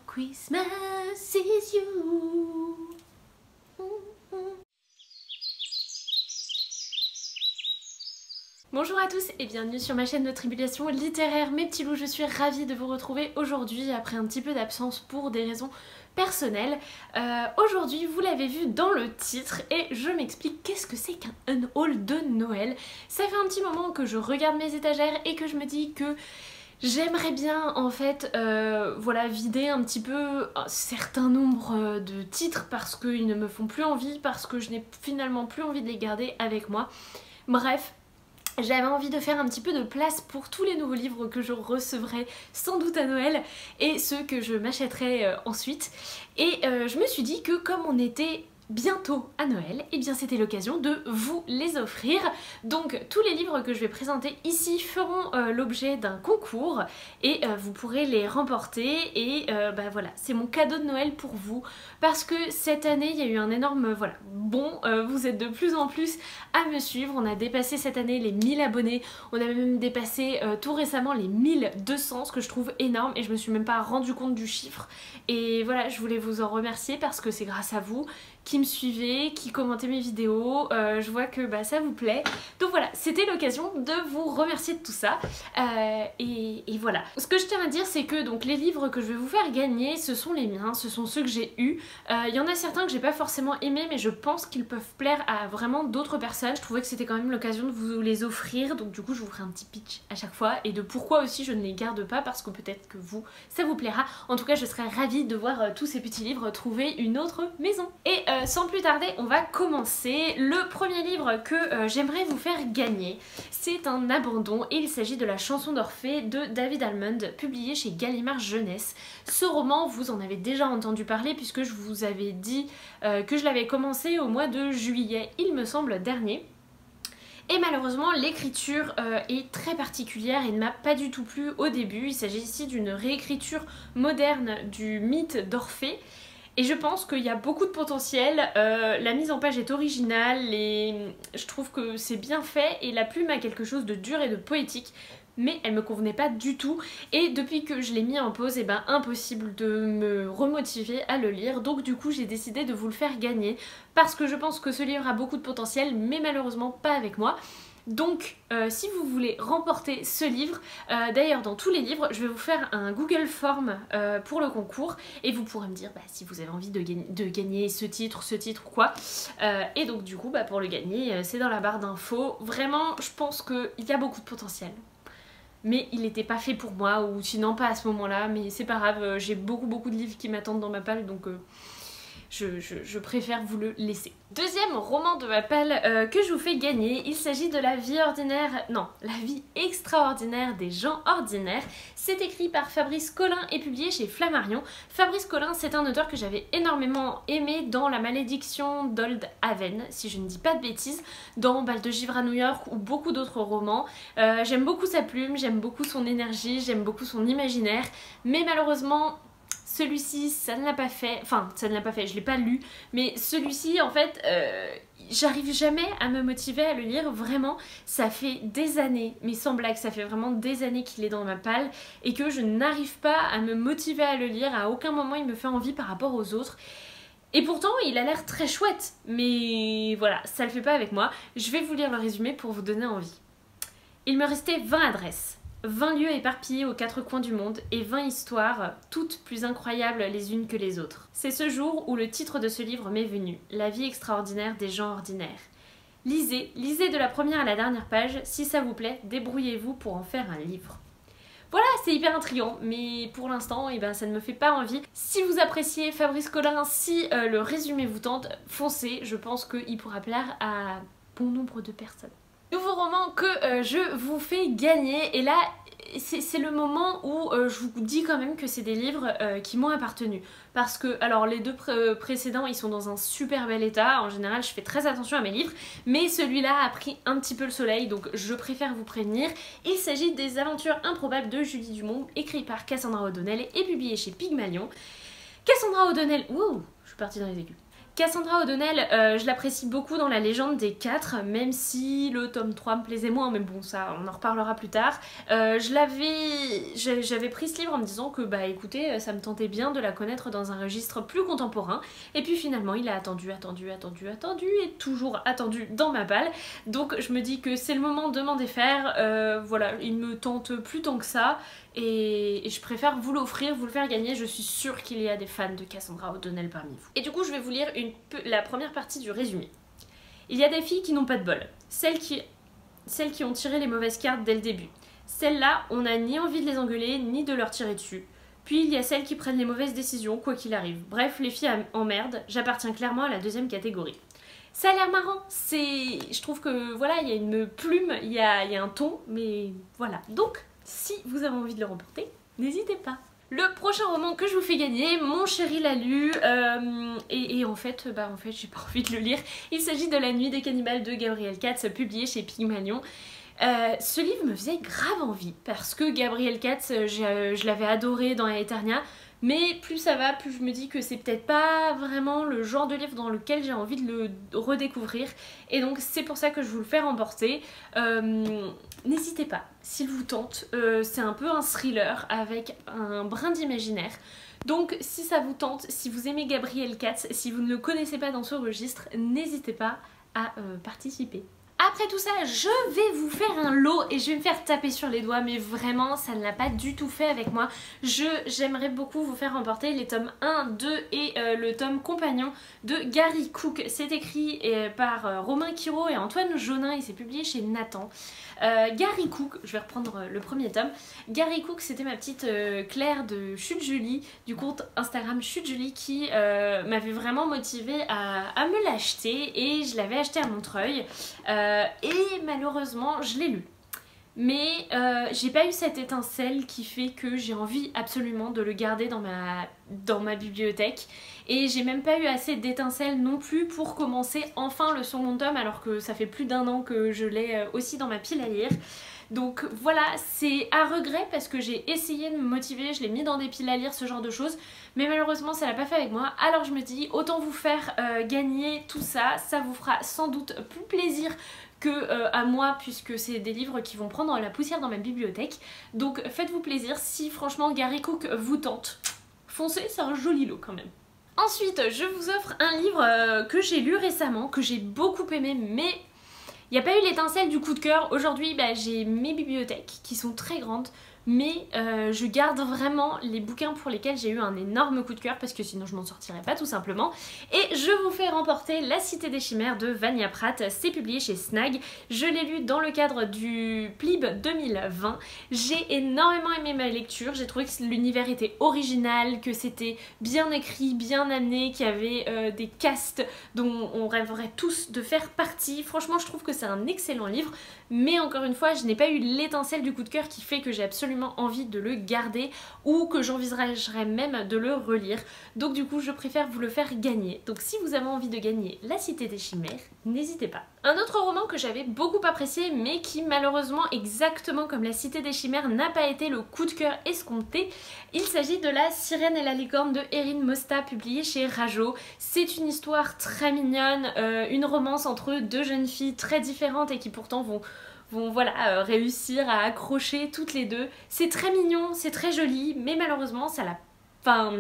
Christmas is you. Bonjour à tous et bienvenue sur ma chaîne de tribulation littéraire mes petits loups, je suis ravie de vous retrouver aujourd'hui après un petit peu d'absence pour des raisons personnelles. Aujourd'hui vous l'avez vu dans le titre et je m'explique qu'est-ce que c'est qu'un haul de Noël. Ça fait un petit moment que je regarde mes étagères et que je me dis que j'aimerais bien en fait voilà, vider un petit peu un certain nombre de titres parce qu'ils ne me font plus envie, parce que je n'ai finalement plus envie de les garder avec moi. Bref. J'avais envie de faire un petit peu de place pour tous les nouveaux livres que je recevrai sans doute à Noël et ceux que je m'achèterai ensuite. Et je me suis dit que comme on était bientôt à Noël, et bien c'était l'occasion de vous les offrir. Donc tous les livres que je vais présenter ici feront l'objet d'un concours et vous pourrez les remporter et bah voilà, c'est mon cadeau de Noël pour vous parce que cette année il y a eu un énorme voilà bon, vous êtes de plus en plus à me suivre, on a dépassé cette année les 1000 abonnés, on a même dépassé tout récemment les 1200, ce que je trouve énorme et je me suis même pas rendu compte du chiffre et voilà, je voulais vous en remercier parce que c'est grâce à vous qui me suivez, qui commentez mes vidéos, je vois que bah, ça vous plaît. Donc voilà, c'était l'occasion de vous remercier de tout ça. Et voilà. Ce que je tiens à dire, c'est que donc les livres que je vais vous faire gagner, ce sont les miens, ce sont ceux que j'ai eus. Il y en a certains que j'ai pas forcément aimés, mais je pense qu'ils peuvent plaire à vraiment d'autres personnes. Je trouvais que c'était quand même l'occasion de vous les offrir, donc du coup je vous ferai un petit pitch à chaque fois, et de pourquoi aussi je ne les garde pas, parce que peut-être que vous, ça vous plaira. En tout cas, je serais ravie de voir tous ces petits livres trouver une autre maison. Et sans plus tarder, on va commencer. Le premier livre que j'aimerais vous faire gagner, c'est un abandon et il s'agit de La chanson d'Orphée de David Almond, publié chez Gallimard Jeunesse. Ce roman, vous en avez déjà entendu parler puisque je vous avais dit que je l'avais commencé au mois de juillet, il me semble, dernier. Et malheureusement l'écriture est très particulière et ne m'a pas du tout plu au début. Il s'agit ici d'une réécriture moderne du mythe d'Orphée. Et je pense qu'il y a beaucoup de potentiel, la mise en page est originale et je trouve que c'est bien fait et la plume a quelque chose de dur et de poétique, mais elle me convenait pas du tout et depuis que je l'ai mis en pause, et ben impossible de me remotiver à le lire, donc du coup j'ai décidé de vous le faire gagner parce que je pense que ce livre a beaucoup de potentiel mais malheureusement pas avec moi. Donc si vous voulez remporter ce livre, d'ailleurs dans tous les livres je vais vous faire un Google Form pour le concours et vous pourrez me dire bah, si vous avez envie de gagner ce titre ou quoi, et donc du coup bah, pour le gagner c'est dans la barre d'infos. Vraiment je pense qu'il y a beaucoup de potentiel. Mais il n'était pas fait pour moi, ou sinon pas à ce moment là, mais c'est pas grave, j'ai beaucoup de livres qui m'attendent dans ma palle donc je préfère vous le laisser. Deuxième roman de ma palle que je vous fais gagner, il s'agit de La vie ordinaire, non, La vie extraordinaire des gens ordinaires. C'est écrit par Fabrice Collin et publié chez Flammarion. Fabrice Collin, c'est un auteur que j'avais énormément aimé dans La malédiction d'Old Haven, si je ne dis pas de bêtises, dans Bal de Givre à New York ou beaucoup d'autres romans. J'aime beaucoup sa plume, j'aime beaucoup son énergie, j'aime beaucoup son imaginaire, mais malheureusement celui-ci, ça ne l'a pas fait, enfin ça ne l'a pas fait, je l'ai pas lu, mais celui-ci en fait, j'arrive jamais à me motiver à le lire, vraiment, ça fait des années, mais sans blague, ça fait vraiment des années qu'il est dans ma palle et que je n'arrive pas à me motiver à le lire, à aucun moment il me fait envie par rapport aux autres. Et pourtant il a l'air très chouette, mais voilà, ça le fait pas avec moi. Je vais vous lire le résumé pour vous donner envie. Il me restait 20 adresses. 20 lieux éparpillés aux quatre coins du monde et 20 histoires, toutes plus incroyables les unes que les autres. C'est ce jour où le titre de ce livre m'est venu, La vie extraordinaire des gens ordinaires. Lisez, lisez de la première à la dernière page, si ça vous plaît, débrouillez-vous pour en faire un livre. Voilà, c'est hyper intriguant, mais pour l'instant, eh ben, ça ne me fait pas envie. Si vous appréciez Fabrice Collin, si le résumé vous tente, foncez, je pense qu'il pourra plaire à bon nombre de personnes. Nouveau roman que je vous fais gagner et là c'est le moment où je vous dis quand même que c'est des livres qui m'ont appartenu parce que alors les deux précédents ils sont dans un super bel état, en général je fais très attention à mes livres mais celui-là a pris un petit peu le soleil donc je préfère vous prévenir. Il s'agit des Aventures improbables de Julie Dumont, écrit par Cassandra O'Donnell et publié chez Pygmalion. Cassandra O'Donnell, ouh, je suis partie dans les aigus. Cassandra O'Donnell, je l'apprécie beaucoup dans La Légende des Quatre, même si le tome 3 me plaisait moins, mais bon ça on en reparlera plus tard. J'avais pris ce livre en me disant que bah écoutez, ça me tentait bien de la connaître dans un registre plus contemporain, et puis finalement il a attendu et toujours attendu dans ma balle, donc je me dis que c'est le moment de m'en défaire. Voilà, il me tente plus tant que ça, et je préfère vous l'offrir, vous le faire gagner. Je suis sûre qu'il y a des fans de Cassandra O'Donnell parmi vous. Et du coup je vais vous lire la première partie du résumé. Il y a des filles qui n'ont pas de bol, celles qui ont tiré les mauvaises cartes dès le début. Celles-là, on n'a ni envie de les engueuler, ni de leur tirer dessus. Puis il y a celles qui prennent les mauvaises décisions, quoi qu'il arrive. Bref, les filles en merde, j'appartiens clairement à la deuxième catégorie. Ça a l'air marrant, je trouve que voilà, il y a une plume, il y a un ton, mais voilà. Donc, si vous avez envie de le remporter, n'hésitez pas. Le prochain roman que je vous fais gagner, mon chéri l'a lu, et en fait j'ai pas envie de le lire. Il s'agit de La Nuit des Cannibales de Gabriel Katz, publié chez Pygmalion. Ce livre me faisait grave envie, parce que Gabriel Katz, je l'avais adoré dans Aeternia, mais plus ça va, plus je me dis que c'est peut-être pas vraiment le genre de livre dans lequel j'ai envie de le redécouvrir, et donc c'est pour ça que je vous le fais remporter. N'hésitez pas, s'il vous tente, c'est un peu un thriller avec un brin d'imaginaire. Donc si ça vous tente, si vous aimez Gabriel Katz, si vous ne le connaissez pas dans ce registre, n'hésitez pas à participer. Après tout ça, je vais vous faire un lot et je vais me faire taper sur les doigts, mais vraiment ça ne l'a pas du tout fait avec moi. J'aimerais beaucoup vous faire remporter les tomes 1, 2 et le tome compagnon de Gary Cook. C'est écrit par Romain Quiraud et Antoine Jaunin et c'est publié chez Nathan. Gary Cook, je vais reprendre le premier tome. Gary Cook, c'était ma petite Claire de Chute Julie, du compte Instagram Chute Julie, qui m'avait vraiment motivée à me l'acheter, et je l'avais acheté à Montreuil. Et malheureusement je l'ai lu, mais j'ai pas eu cette étincelle qui fait que j'ai envie absolument de le garder dans ma bibliothèque, et j'ai même pas eu assez d'étincelles non plus pour commencer enfin le second tome, alors que ça fait plus d'1 an que je l'ai aussi dans ma pile à lire. Donc voilà, c'est à regret parce que j'ai essayé de me motiver, je l'ai mis dans des piles à lire, ce genre de choses, mais malheureusement ça l'a pas fait avec moi. Alors je me dis, autant vous faire gagner tout ça, ça vous fera sans doute plus plaisir que à moi, puisque c'est des livres qui vont prendre la poussière dans ma bibliothèque. Donc faites-vous plaisir, si franchement Gary Cook vous tente, foncez, c'est un joli lot quand même. Ensuite, je vous offre un livre que j'ai lu récemment, que j'ai beaucoup aimé, mais il n'y a pas eu l'étincelle du coup de cœur. Aujourd'hui, j'ai mes bibliothèques qui sont très grandes, mais je garde vraiment les bouquins pour lesquels j'ai eu un énorme coup de cœur, parce que sinon je m'en sortirais pas tout simplement. Et je vous fais remporter La Cité des Chimères de Vania Pratt. C'est publié chez Snag. Je l'ai lu dans le cadre du PLIB 2020. J'ai énormément aimé ma lecture. J'ai trouvé que l'univers était original, que c'était bien écrit, bien amené, qu'il y avait des castes dont on rêverait tous de faire partie. Franchement, je trouve que c'est un excellent livre, mais encore une fois, je n'ai pas eu l'étincelle du coup de cœur qui fait que j'ai absolument envie de le garder, ou que j'envisagerais même de le relire. Donc du coup je préfère vous le faire gagner. Donc si vous avez envie de gagner La Cité des Chimères, n'hésitez pas. Un autre roman que j'avais beaucoup apprécié, mais qui malheureusement, exactement comme La Cité des Chimères, n'a pas été le coup de cœur escompté. Il s'agit de La Sirène et la Licorne de Erin Mosta, publié chez Rajo. C'est une histoire très mignonne, une romance entre deux jeunes filles très différentes et qui pourtant vont voilà, réussir à accrocher toutes les deux. C'est très mignon, c'est très joli, mais malheureusement ça l'a... Enfin,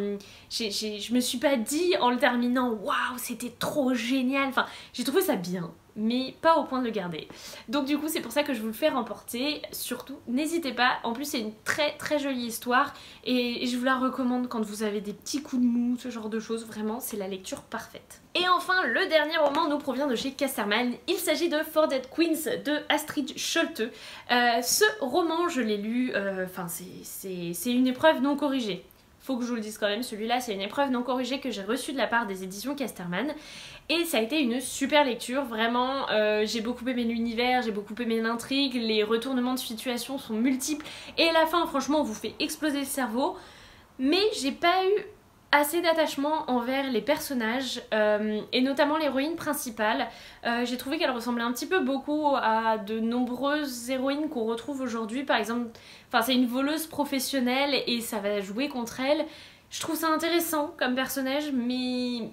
je me suis pas dit en le terminant, waouh, c'était trop génial. Enfin, j'ai trouvé ça bien, mais pas au point de le garder. Donc du coup, c'est pour ça que je vous le fais remporter. Surtout, n'hésitez pas. En plus, c'est une très très jolie histoire, et je vous la recommande quand vous avez des petits coups de mou, ce genre de choses. Vraiment, c'est la lecture parfaite. Et enfin, le dernier roman nous provient de chez Casterman. Il s'agit de Four Dead Queens de Astrid Scholte. Ce roman, je l'ai lu, c'est une épreuve non corrigée. Faut que je vous le dise quand même, celui-là c'est une épreuve non corrigée que j'ai reçue de la part des éditions Casterman, et ça a été une super lecture, vraiment. J'ai beaucoup aimé l'univers, j'ai beaucoup aimé l'intrigue, les retournements de situation sont multiples, et la fin franchement on vous fait exploser le cerveau, mais j'ai pas eu assez d'attachement envers les personnages, et notamment l'héroïne principale. J'ai trouvé qu'elle ressemblait un petit peu beaucoup à de nombreuses héroïnes qu'on retrouve aujourd'hui. Par exemple, c'est une voleuse professionnelle et ça va jouer contre elle. Je trouve ça intéressant comme personnage, mais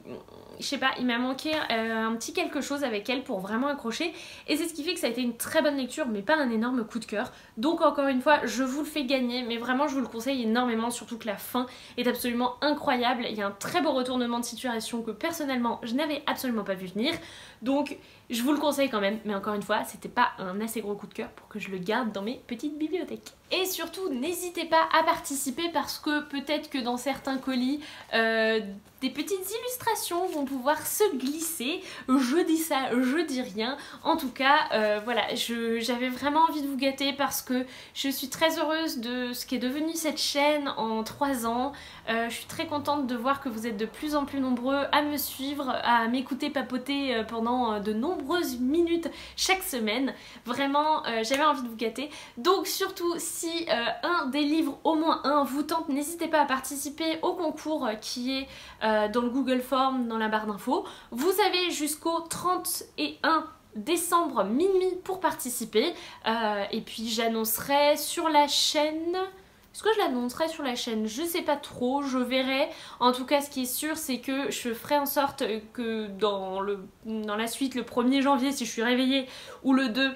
je sais pas, il m'a manqué un petit quelque chose avec elle pour vraiment accrocher. Et c'est ce qui fait que ça a été une très bonne lecture, mais pas un énorme coup de cœur. Donc encore une fois, je vous le fais gagner, mais vraiment je vous le conseille énormément, surtout que la fin est absolument incroyable. Il y a un très beau retournement de situation que personnellement je n'avais absolument pas vu venir. Donc je vous le conseille quand même, mais encore une fois, c'était pas un assez gros coup de cœur pour que je le garde dans mes petites bibliothèques. Et surtout, n'hésitez pas à participer parce que peut-être que dans certains colis, des petites illustrations vont pouvoir se glisser. Je dis ça, je dis rien. En tout cas, voilà, j'avais vraiment envie de vous gâter parce que je suis très heureuse de ce qu'est devenu cette chaîne en 3 ans. Je suis très contente de voir que vous êtes de plus en plus nombreux à me suivre, à m'écouter papoter pendant de nombreuses minutes chaque semaine. Vraiment, j'avais envie de vous gâter. Donc surtout, si un des livres, au moins un, vous tente, n'hésitez pas à participer au concours qui est dans le Google Form, dans la barre d'infos. Vous avez jusqu'au 31 décembre minuit pour participer. Et puis j'annoncerai sur la chaîne... Est-ce que je l'annoncerai sur la chaîne? Je sais pas trop, je verrai. En tout cas, ce qui est sûr, c'est que je ferai en sorte que dans la suite, le 1er janvier, si je suis réveillée, ou le 2,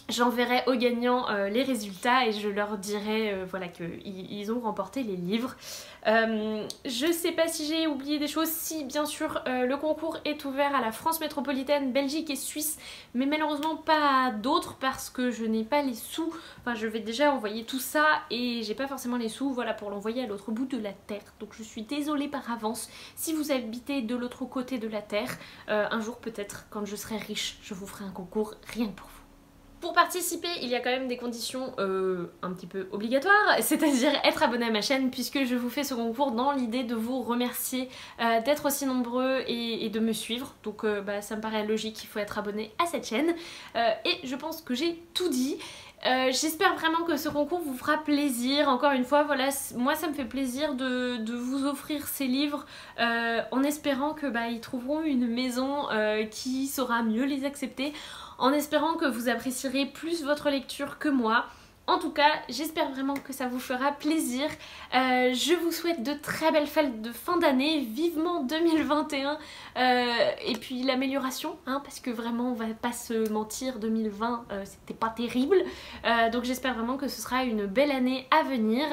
j'enverrai aux gagnants les résultats et je leur dirai voilà, qu'ils ont remporté les livres. Je sais pas si j'ai oublié des choses. Si, bien sûr, le concours est ouvert à la France métropolitaine, Belgique et Suisse, mais malheureusement pas à d'autres parce que je n'ai pas les sous. Enfin, je vais déjà envoyer tout ça et j'ai pas forcément les sous, voilà, pour l'envoyer à l'autre bout de la terre. Donc je suis désolée par avance. Si vous habitez de l'autre côté de la terre, un jour peut-être, quand je serai riche, je vous ferai un concours rien que pour vous. Pour participer, il y a quand même des conditions un petit peu obligatoires, c'est-à-dire être abonné à ma chaîne puisque je vous fais ce concours dans l'idée de vous remercier d'être aussi nombreux et de me suivre. Donc ça me paraît logique, il faut être abonné à cette chaîne. Et je pense que j'ai tout dit. J'espère vraiment que ce concours vous fera plaisir. Encore une fois, voilà, moi ça me fait plaisir de vous offrir ces livres en espérant que ils trouveront une maison qui saura mieux les accepter, en espérant que vous apprécierez plus votre lecture que moi. En tout cas, j'espère vraiment que ça vous fera plaisir. Je vous souhaite de très belles fêtes de fin d'année, vivement 2021 et puis l'amélioration, hein, parce que vraiment on va pas se mentir, 2020 c'était pas terrible. Donc j'espère vraiment que ce sera une belle année à venir.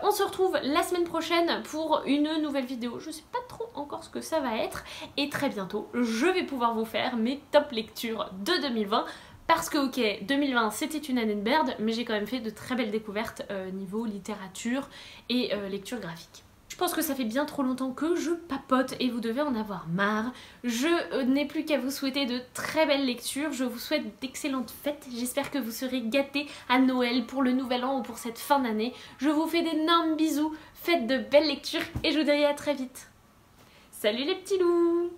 On se retrouve la semaine prochaine pour une nouvelle vidéo. Je sais pas trop encore ce que ça va être et très bientôt je vais pouvoir vous faire mes top lectures de 2020. Parce que ok, 2020 c'était une année de merde, mais j'ai quand même fait de très belles découvertes niveau littérature et lecture graphique. Je pense que ça fait bien trop longtemps que je papote et vous devez en avoir marre. Je n'ai plus qu'à vous souhaiter de très belles lectures, je vous souhaite d'excellentes fêtes, j'espère que vous serez gâtés à Noël, pour le nouvel an ou pour cette fin d'année. Je vous fais d'énormes bisous, faites de belles lectures et je vous dis à très vite. Salut les petits loups!